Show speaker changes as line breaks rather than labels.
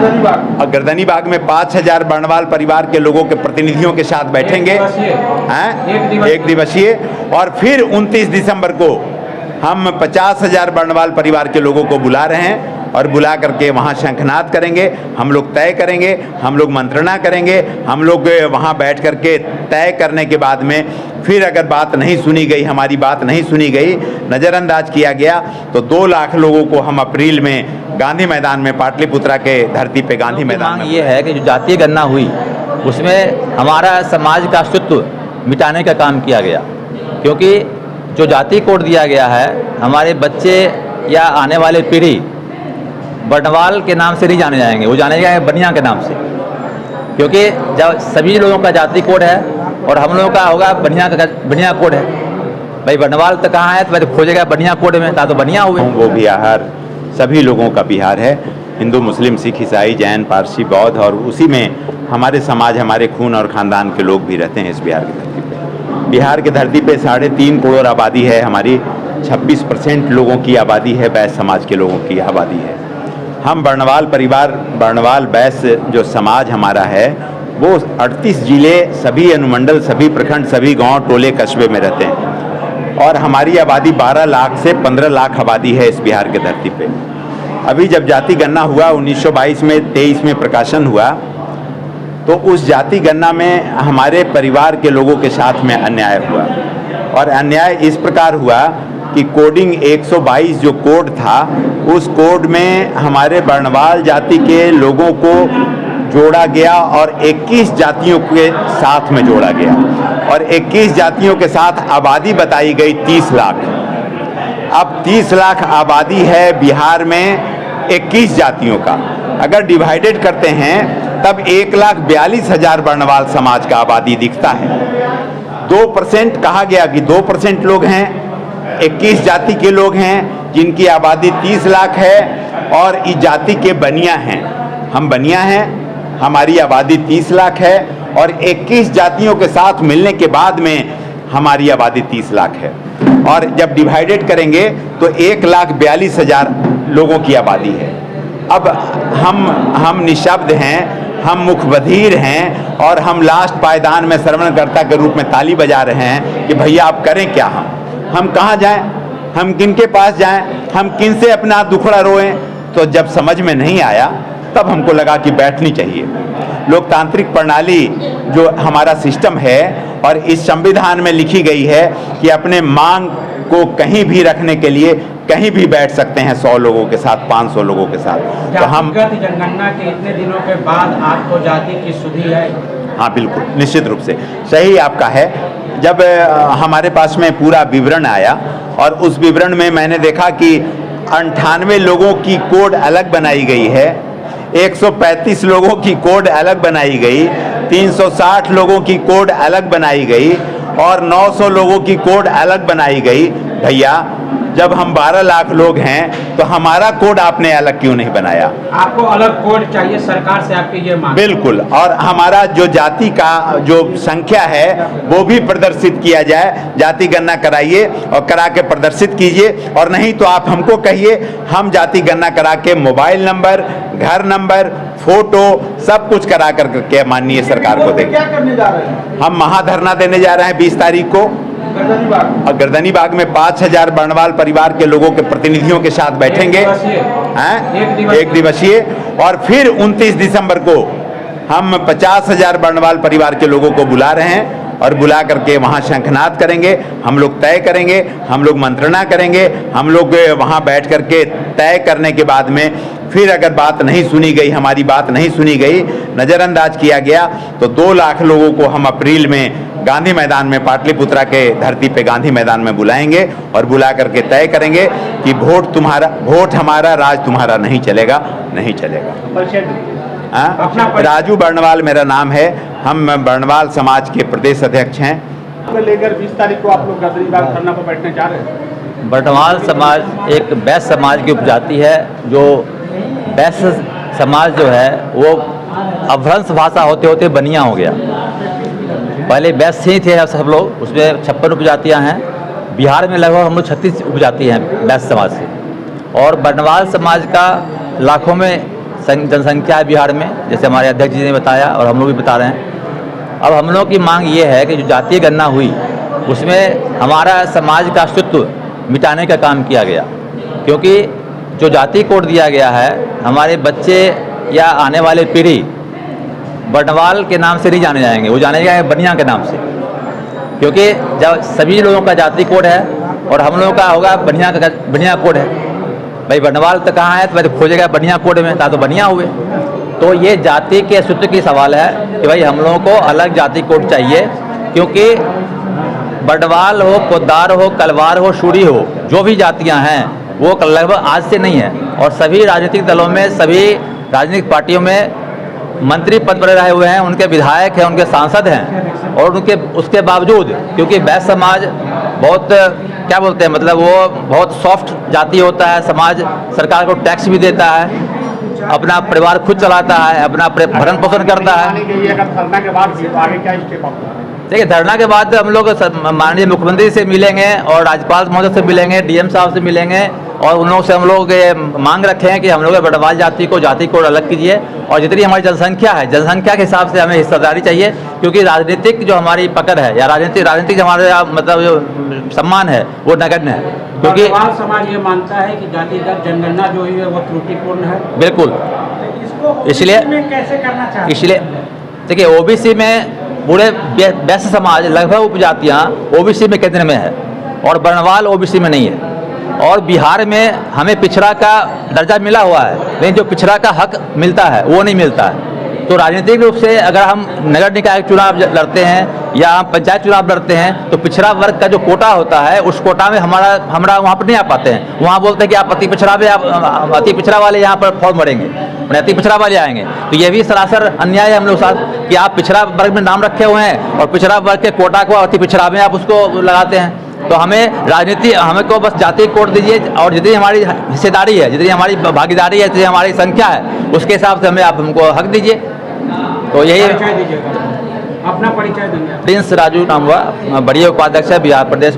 और गर्दनी बाग में 5000 बर्णवाल परिवार के लोगों के प्रतिनिधियों के साथ बैठेंगे, एक दिवसीय। और फिर 29 दिसंबर को हम 50,000 बर्णवाल परिवार के लोगों को बुला रहे हैं और बुला करके वहाँ शंखनाद करेंगे। हम लोग तय करेंगे, हम लोग मंत्रणा करेंगे, हम लोग वहाँ बैठ करके तय करने के बाद में फिर अगर बात नहीं सुनी गई, हमारी बात नहीं सुनी गई, नज़रअंदाज किया गया, तो 2 लाख लोगों को हम अप्रैल में गांधी मैदान में, पाटलिपुत्रा के धरती पे गांधी मैदान में।
ये है कि जो जातीय गणना हुई उसमें हमारा समाज का अस्तित्व मिटाने का काम किया गया, क्योंकि जो जाति कोड दिया गया है, हमारे बच्चे या आने वाले पीढ़ी बर्णवाल के नाम से नहीं जाने जाएंगे, वो जाने जाएंगे बनिया के नाम से, क्योंकि जब सभी लोगों का जाति कोड है और हम लोगों का होगा बनिया कोड है। भाई बर्णवाल तो कहाँ है, तो भाई खोजेगा बनिया कोड में, तो बनिया हुए।
वो बिहार सभी लोगों का बिहार है, हिंदू, मुस्लिम, सिख, ईसाई, जैन, पारसी, बौद्ध, और उसी में हमारे समाज, हमारे खून और ख़ानदान के लोग भी रहते हैं इस बिहार की धरती पे। बिहार की धरती पे 3.5 करोड़ आबादी है हमारी, 26% लोगों की आबादी है, बैस समाज के लोगों की आबादी है। हम बर्णवाल परिवार, बर्णवाल बैस जो समाज हमारा है, वो 38 जिले, सभी अनुमंडल, सभी प्रखंड, सभी गांव, टोले, कस्बे में रहते हैं और हमारी आबादी 12 लाख से 15 लाख आबादी है इस बिहार के धरती पे। अभी जब जाति गणना हुआ 1922 में, 23 में प्रकाशन हुआ, तो उस जाति गणना में हमारे परिवार के लोगों के साथ में अन्याय हुआ। और अन्याय इस प्रकार हुआ कि कोडिंग 122 जो कोड था, उस कोड में हमारे बर्णवाल जाति के लोगों को जोड़ा गया और 21 जातियों के साथ में जोड़ा गया और 21 जातियों के साथ आबादी बताई गई 30 लाख। अब 30 लाख आबादी है बिहार में 21 जातियों का, अगर डिवाइडेड करते हैं तब 1,42,000 बर्णवाल समाज का आबादी दिखता है। 2% कहा गया कि 2% लोग हैं, 21 जाति के लोग हैं जिनकी आबादी 30 लाख है और इस जाति के बनिया हैं, हम बनिया हैं, हमारी आबादी 30 लाख है और 21 जातियों के साथ मिलने के बाद में हमारी आबादी 30 लाख है। और जब डिवाइडेड करेंगे तो 1,42,000 लोगों की आबादी है। अब हम निशब्द हैं, हम मुखबधिर हैं और हम लास्ट पायदान में श्रवणकर्ता के रूप में ताली बजा रहे हैं कि भैया आप करें क्या, हम कहाँ जाएं, हम किन के पास जाएं, हम किन से अपना दुखड़ा रोएं। तो जब समझ में नहीं आया तब हमको लगा कि बैठनी चाहिए। लोकतांत्रिक प्रणाली जो हमारा सिस्टम है और इस संविधान में लिखी गई है कि अपने मांग को कहीं भी रखने के लिए कहीं भी बैठ सकते हैं, 100 लोगों के साथ, 500 लोगों के साथ। तो हम
जनगणना के इतने दिनों के बाद आपको जाति की सुधि है?
हाँ बिल्कुल, निश्चित रूप से सही आपका है। जब हमारे पास में पूरा विवरण आया और उस विवरण में मैंने देखा कि 98 लोगों की कोड अलग बनाई गई है, 135 लोगों की कोड अलग बनाई गई, 360 लोगों की कोड अलग बनाई गई और 900 लोगों की कोड अलग बनाई गई। भैया जब हम 12 लाख लोग हैं तो हमारा कोड आपने अलग क्यों नहीं बनाया?
आपको अलग कोड चाहिए, सरकार से आपकी ये मांग?
बिल्कुल, और हमारा जो जाति का जो संख्या है वो भी प्रदर्शित किया जाए। जाति गणना कराइए और करा के प्रदर्शित कीजिए, और नहीं तो आप हमको कहिए, हम जाति गणना करा के मोबाइल नंबर, घर नंबर, फोटो सब कुछ करा करके माननीय सरकार को देंगे।
क्या करने जा रहे हैं?
हम महाधरना देने जा रहे हैं 20 तारीख को, और गर्दनी बाग में 5,000 बर्णवाल परिवार के लोगों के प्रतिनिधियों के साथ बैठेंगे, एक दिवसीय। और फिर 29 दिसंबर को हम 50,000 बर्णवाल परिवार के लोगों को बुला रहे हैं और बुला करके वहाँ शंखनाद करेंगे, हम लोग तय करेंगे, हम लोग मंत्रणा करेंगे, हम लोग वहाँ बैठ करके तय करने के बाद में फिर अगर बात नहीं सुनी गई, हमारी बात नहीं सुनी गई, नज़रअंदाज किया गया, तो 2 लाख लोगों को हम अप्रैल में गांधी मैदान में, पाटलिपुत्रा के धरती पे गांधी मैदान में बुलाएंगे और बुला करके तय करेंगे कि वोट हमारा, राज तुम्हारा नहीं चलेगा, नहीं चलेगा। राजू बर्णवाल मेरा नाम है, हम बर्णवाल समाज के प्रदेश अध्यक्ष हैं।
लेकर 20 तारीख को आप लोग गर्दनी बाग धरना पर बैठने जा रहे हैं?
बर्णवाल समाज एक बैस समाज की उपजाति है। जो बैस समाज जो है वो अभ्रंश भाषा होते होते बनिया हो गया। पहले बैस ही थे सब लोग, उसमें 56 उपजातियाँ हैं। बिहार में लगभग हम लोग 36 उपजाति हैं बैस समाज से, और बर्णवाल समाज का लाखों में जनसंख्या है बिहार में, जैसे हमारे अध्यक्ष जी ने बताया और हम लोग भी बता रहे हैं। अब हम लोग की मांग ये है कि जो जातीय गणना हुई उसमें हमारा समाज का अस्तित्व मिटाने का काम किया गया, क्योंकि जो जाति कोड दिया गया है हमारे बच्चे या आने वाले पीढ़ी बर्नवाल के नाम से नहीं जाने जाएंगे, वो जाने जाएंगे बनिया के नाम से, क्योंकि जब सभी लोगों का जाति कोड है और हम लोगों का होगा बनिया कोड है। भाई बर्नवाल तो कहाँ है, तो भाई खोजेगा बनिया कोड में, तो बनिया हुए। तो ये जाति के अस्तित्व की सवाल है कि भाई हम लोगों को अलग जाति कोड चाहिए, क्योंकि बर्नवाल हो, पोद्दार हो, कलवार हो, शूरी हो, जो भी जातियां हैं वो लगभग आज से नहीं है। और सभी राजनीतिक दलों में, सभी राजनीतिक पार्टियों में मंत्री पद पर रहे हुए हैं, उनके विधायक हैं, उनके सांसद हैं, और उनके उसके बावजूद क्योंकि वैश्य समाज बहुत क्या बोलते हैं, मतलब वो बहुत सॉफ्ट जाति होता है, समाज सरकार को टैक्स भी देता है, अपना परिवार खुद चलाता है, अपना भरण पोषण करता है।
धरना के बाद भी आगे क्या स्टेप आपका?
देखिए, धरना के बाद हम लोग माननीय मुख्यमंत्री से मिलेंगे और राज्यपाल महोदय से मिलेंगे, डीएम साहब से मिलेंगे, और उन लोगों से हम लोग ये मांग रखे हैं कि हम लोग बर्नवाल जाति को जाति कोड अलग कीजिए, और जितनी हमारी जनसंख्या है, जनसंख्या के हिसाब से हमें हिस्सेदारी चाहिए, क्योंकि राजनीतिक जो हमारी पकड़ है या राजनीतिक जो हमारे मतलब जो सम्मान है वो नगण्य है। क्योंकि
बर्नवाल समाज ये मानता है कि जातिगत जनगणना जो हुई है वो त्रुटिपूर्ण है।
बिल्कुल, इसलिए
कैसे करना चाहिए?
इसलिए देखिए, ओबीसी में पूरे वैश्य समाज लगभग उपजातियाँ ओबीसी में केंद्र में है और बर्नवाल ओबीसी में नहीं है। और बिहार में हमें पिछड़ा का दर्जा मिला हुआ है, लेकिन जो पिछड़ा का हक मिलता है वो नहीं मिलता है। तो राजनीतिक रूप से अगर हम नगर निकाय चुनाव लड़ते हैं या हम पंचायत चुनाव लड़ते हैं तो पिछड़ा वर्ग का जो कोटा होता है उस कोटा में हमारा वहाँ पर नहीं आ पाते हैं। वहाँ बोलते हैं कि आप अति पिछड़ा में, आप अति पिछड़ा वाले यहाँ पर फॉर्म भरेंगे, अति पिछड़ा वाले आएंगे। तो ये भी सरासर अन्याय है हम लोग साथ कि आप पिछड़ा वर्ग में नाम रखे हुए हैं और पिछड़ा वर्ग के कोटा को अति पिछड़ा में आप उसको लगाते हैं। तो हमें राजनीति, हमें को बस जाति कोड दीजिए, और जितनी हमारी हिस्सेदारी है, जितनी हमारी भागीदारी है, जितनी हमारी संख्या है, उसके हिसाब से हमें आप हमको हक दीजिए। तो यही
अपना परिचय देंगे।
प्रिंस राजू नाम हुआ, बड़ी उपाध्यक्ष है बिहार प्रदेश।